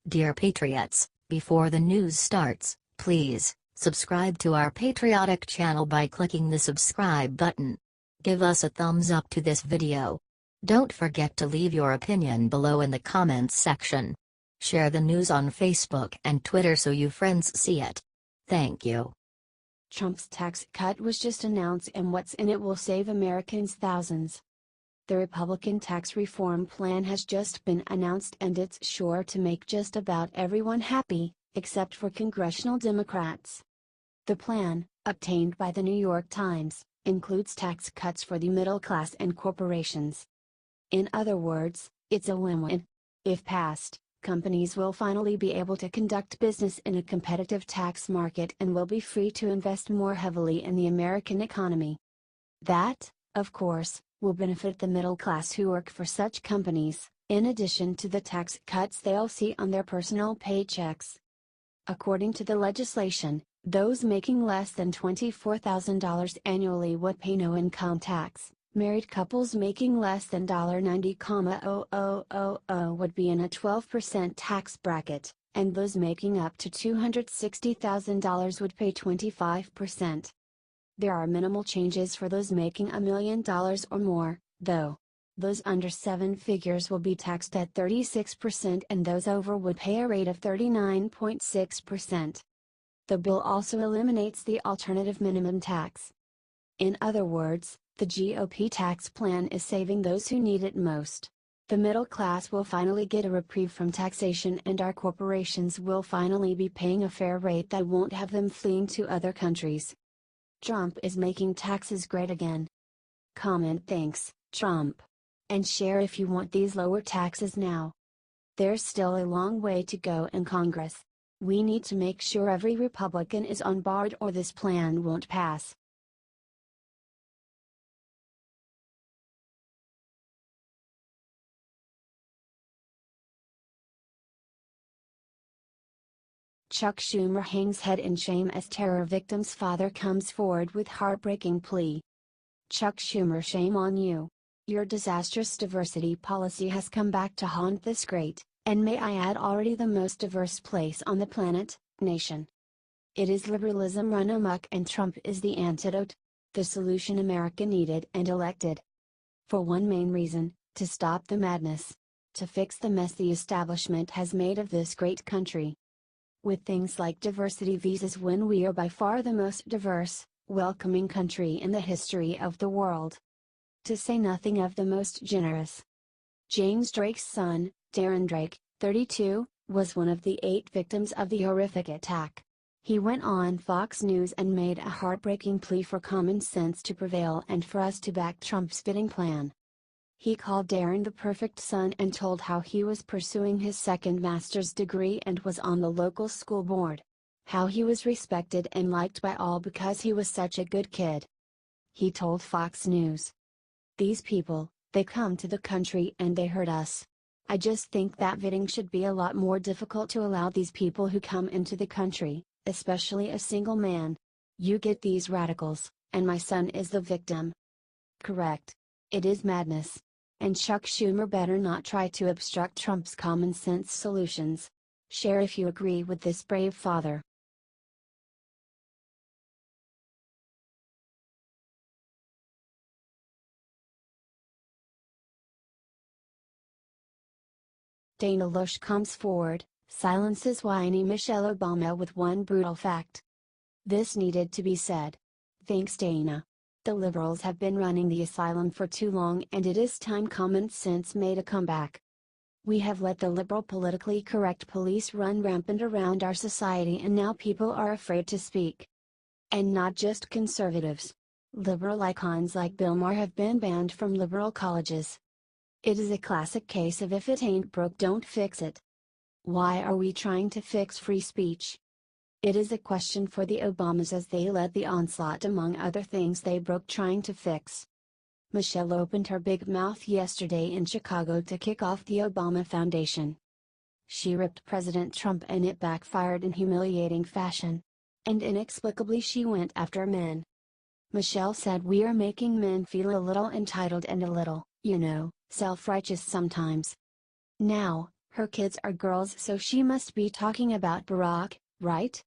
Dear Patriots, before the news starts, please subscribe to our patriotic channel by clicking the subscribe button. Give us a thumbs up to this video. Don't forget to leave your opinion below in the comments section. Share the news on Facebook and Twitter so you friends see it. Thank you. Trump's tax cut was just announced, and what's in it will save Americans thousands. The Republican tax reform plan has just been announced, and it's sure to make just about everyone happy, except for Congressional Democrats. The plan, obtained by the New York Times, includes tax cuts for the middle class and corporations. In other words, it's a win-win. If passed, companies will finally be able to conduct business in a competitive tax market and will be free to invest more heavily in the American economy. That, of course, will benefit the middle class who work for such companies, in addition to the tax cuts they'll see on their personal paychecks. According to the legislation, those making less than $24,000 annually would pay no income tax. Married couples making less than $90,000 would be in a 12% tax bracket, and those making up to $260,000 would pay 25%. There are minimal changes for those making $1 million or more, though. Those under seven figures will be taxed at 36%, and those over would pay a rate of 39.6%. The bill also eliminates the alternative minimum tax. In other words, the GOP tax plan is saving those who need it most. The middle class will finally get a reprieve from taxation, and our corporations will finally be paying a fair rate that won't have them fleeing to other countries. Trump is making taxes great again. Comment "Thanks, Trump," and share if you want these lower taxes now. There's still a long way to go in Congress. We need to make sure every Republican is on board, or this plan won't pass. Chuck Schumer hangs head in shame as terror victim's father comes forward with heartbreaking plea. Chuck Schumer, shame on you. Your disastrous diversity policy has come back to haunt this great, and may I add already the most diverse place on the planet, nation. It is liberalism run amok, and Trump is the antidote, the solution America needed and elected. For one main reason, to stop the madness, to fix the mess the establishment has made of this great country. With things like diversity visas, when we are by far the most diverse, welcoming country in the history of the world. To say nothing of the most generous. James Drake's son, Darren Drake, 32, was one of the 8 victims of the horrific attack. He went on Fox News and made a heartbreaking plea for common sense to prevail and for us to back Trump's bidding plan. He called Darren the perfect son and told how he was pursuing his second master's degree and was on the local school board. How he was respected and liked by all because he was such a good kid. He told Fox News, "These people, they come to the country and they hurt us. I just think that vetting should be a lot more difficult to allow these people who come into the country, especially a single man. You get these radicals, and my son is the victim." Correct. It is madness. And Chuck Schumer better not try to obstruct Trump's common sense solutions. Share if you agree with this brave father. Dana Loesch comes forward, silences whiny Michelle Obama with one brutal fact. This needed to be said. Thanks, Dana. The liberals have been running the asylum for too long, and it is time common sense made a comeback. We have let the liberal politically correct police run rampant around our society, and now people are afraid to speak. And not just conservatives. Liberal icons like Bill Maher have been banned from liberal colleges. It is a classic case of if it ain't broke, don't fix it. Why are we trying to fix free speech? It is a question for the Obamas, as they led the onslaught among other things they broke trying to fix. Michelle opened her big mouth yesterday in Chicago to kick off the Obama Foundation. She ripped President Trump, and it backfired in humiliating fashion. And inexplicably she went after men. Michelle said, "We are making men feel a little entitled and a little, self-righteous sometimes." Now, Her kids are girls, so she must be talking about Barack, right?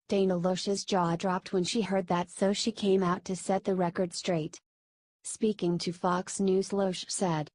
Dana Loesch's jaw dropped when she heard that, so she came out to set the record straight. Speaking to Fox News, Loesch said,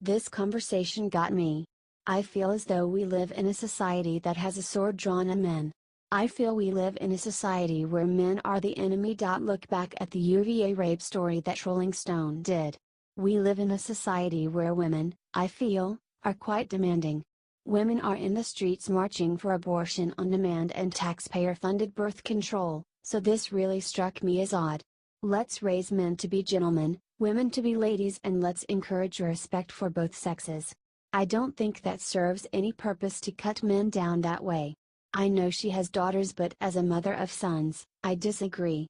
"This conversation got me. I feel as though we live in a society that has a sword drawn on men. I feel we live in a society where men are the enemy. Look back at the UVA rape story that Rolling Stone did. We live in a society where women, I feel, are quite demanding. Women are in the streets marching for abortion on demand and taxpayer-funded birth control, so this really struck me as odd. Let's raise men to be gentlemen, women to be ladies, and let's encourage respect for both sexes. I don't think that serves any purpose to cut men down that way. I know she has daughters, but as a mother of sons, I disagree.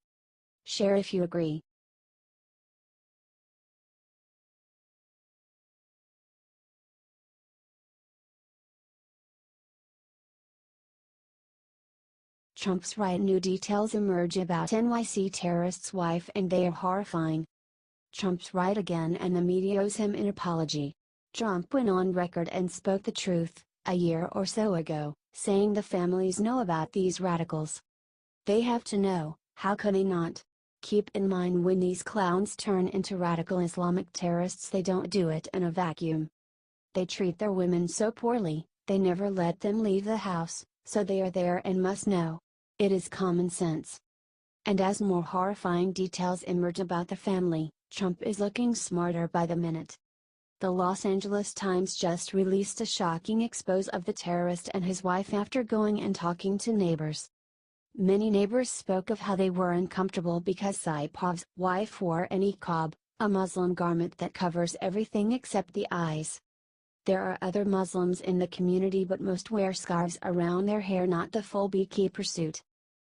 Share if you agree." Trump's right. New details emerge about NYC terrorist's wife and they are horrifying. Trump's right again and the media owes him an apology. Trump went on record and spoke the truth, a year or so ago, saying the families know about these radicals. They have to know, how could they not? Keep in mind, when these clowns turn into radical Islamic terrorists, they don't do it in a vacuum. They treat their women so poorly, they never let them leave the house, so they are there and must know. It is common sense. And as more horrifying details emerge about the family, Trump is looking smarter by the minute. The Los Angeles Times just released a shocking expose of the terrorist and his wife after going and talking to neighbors. Many neighbors spoke of how they were uncomfortable because Saipov's wife wore a niqab, a Muslim garment that covers everything except the eyes. There are other Muslims in the community, but most wear scarves around their hair, not the full beekeeper suit.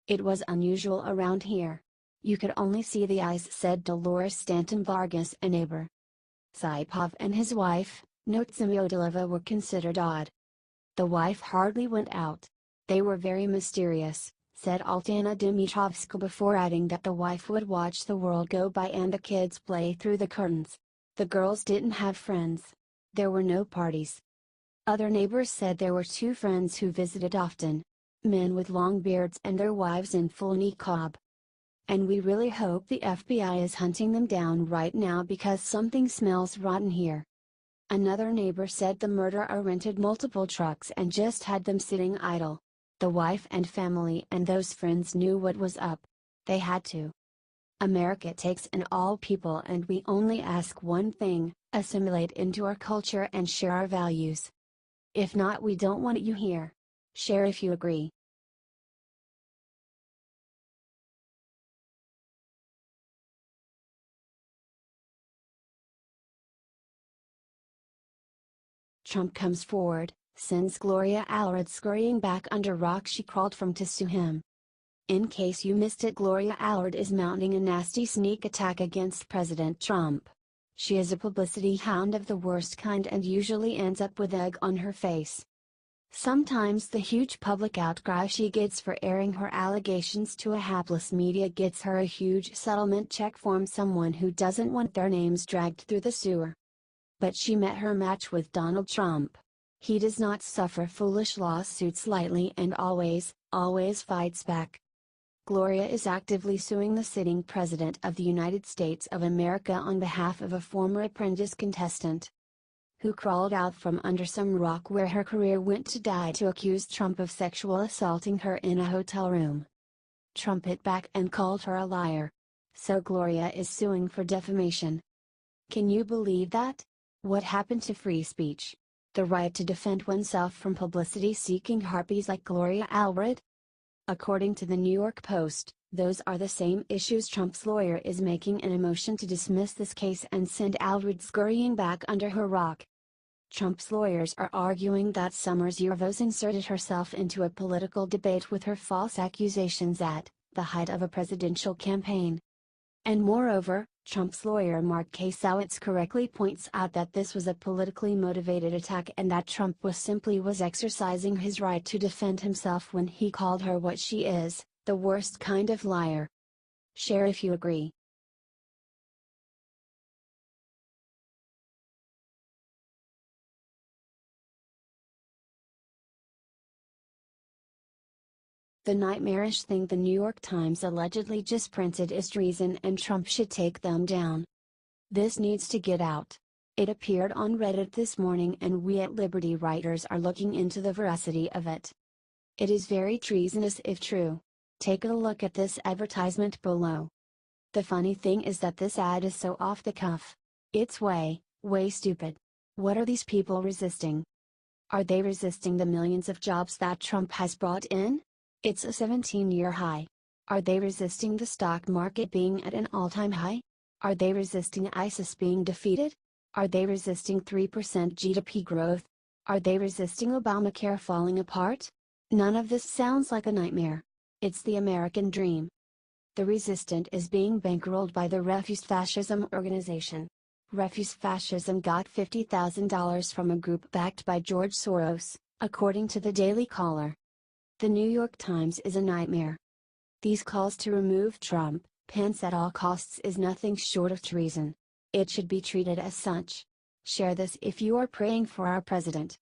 It was unusual around here. You could only see the eyes, said Dolores Stanton Vargas, a neighbor. Saipov and his wife, notes Samyodilova, were considered odd. The wife hardly went out. They were very mysterious, said Altana Dimitrovska, before adding that the wife would watch the world go by and the kids play through the curtains. The girls didn't have friends. There were no parties. Other neighbors said there were two friends who visited often. Men with long beards and their wives in full niqab. And we really hope the FBI is hunting them down right now because something smells rotten here. Another neighbor said the murderer rented multiple trucks and just had them sitting idle. The wife and family and those friends knew what was up. They had to. America takes in all people, and we only ask one thing: assimilate into our culture and share our values. If not, we don't want you here. Share if you agree. Trump comes forward, sends Gloria Allred scurrying back under rock she crawled from to sue him. In case you missed it, Gloria Allred is mounting a nasty sneak attack against President Trump. She is a publicity hound of the worst kind and usually ends up with egg on her face. Sometimes the huge public outcry she gets for airing her allegations to a hapless media gets her a huge settlement check from someone who doesn't want their names dragged through the sewer. But she met her match with Donald Trump. He does not suffer foolish lawsuits lightly and always fights back. Gloria is actively suing the sitting President of the United States of America on behalf of a former Apprentice contestant who crawled out from under some rock where her career went to die to accuse Trump of sexual assaulting her in a hotel room. Trump hit back and called her a liar. So Gloria is suing for defamation. Can you believe that? What happened to free speech? The right to defend oneself from publicity-seeking harpies like Gloria Allred? According to the New York Post, those are the same issues Trump's lawyer is making in a motion to dismiss this case and send Allred scurrying back under her rock. Trump's lawyers are arguing that Summers Yurvos inserted herself into a political debate with her false accusations at the height of a presidential campaign. And moreover, Trump's lawyer Mark Kasowitz correctly points out that this was a politically motivated attack and that Trump was exercising his right to defend himself when he called her what she is, the worst kind of liar. Share if you agree. The nightmarish thing the New York Times allegedly just printed is treason and Trump should take them down. This needs to get out. It appeared on Reddit this morning and we at Liberty writers are looking into the veracity of it. It is very treasonous if true. Take a look at this advertisement below. The funny thing is that this ad is so off the cuff. It's way stupid. What are these people resisting? Are they resisting the millions of jobs that Trump has brought in? It's a 17-year high. Are they resisting the stock market being at an all-time high? Are they resisting ISIS being defeated? Are they resisting 3% GDP growth? Are they resisting Obamacare falling apart? None of this sounds like a nightmare. It's the American dream. The resistant is being bankrolled by the Refuse Fascism organization. Refuse Fascism got $50,000 from a group backed by George Soros, according to the Daily Caller. The New York Times is a nightmare. These calls to remove Trump, Pence at all costs is nothing short of treason. It should be treated as such. Share this if you are praying for our president.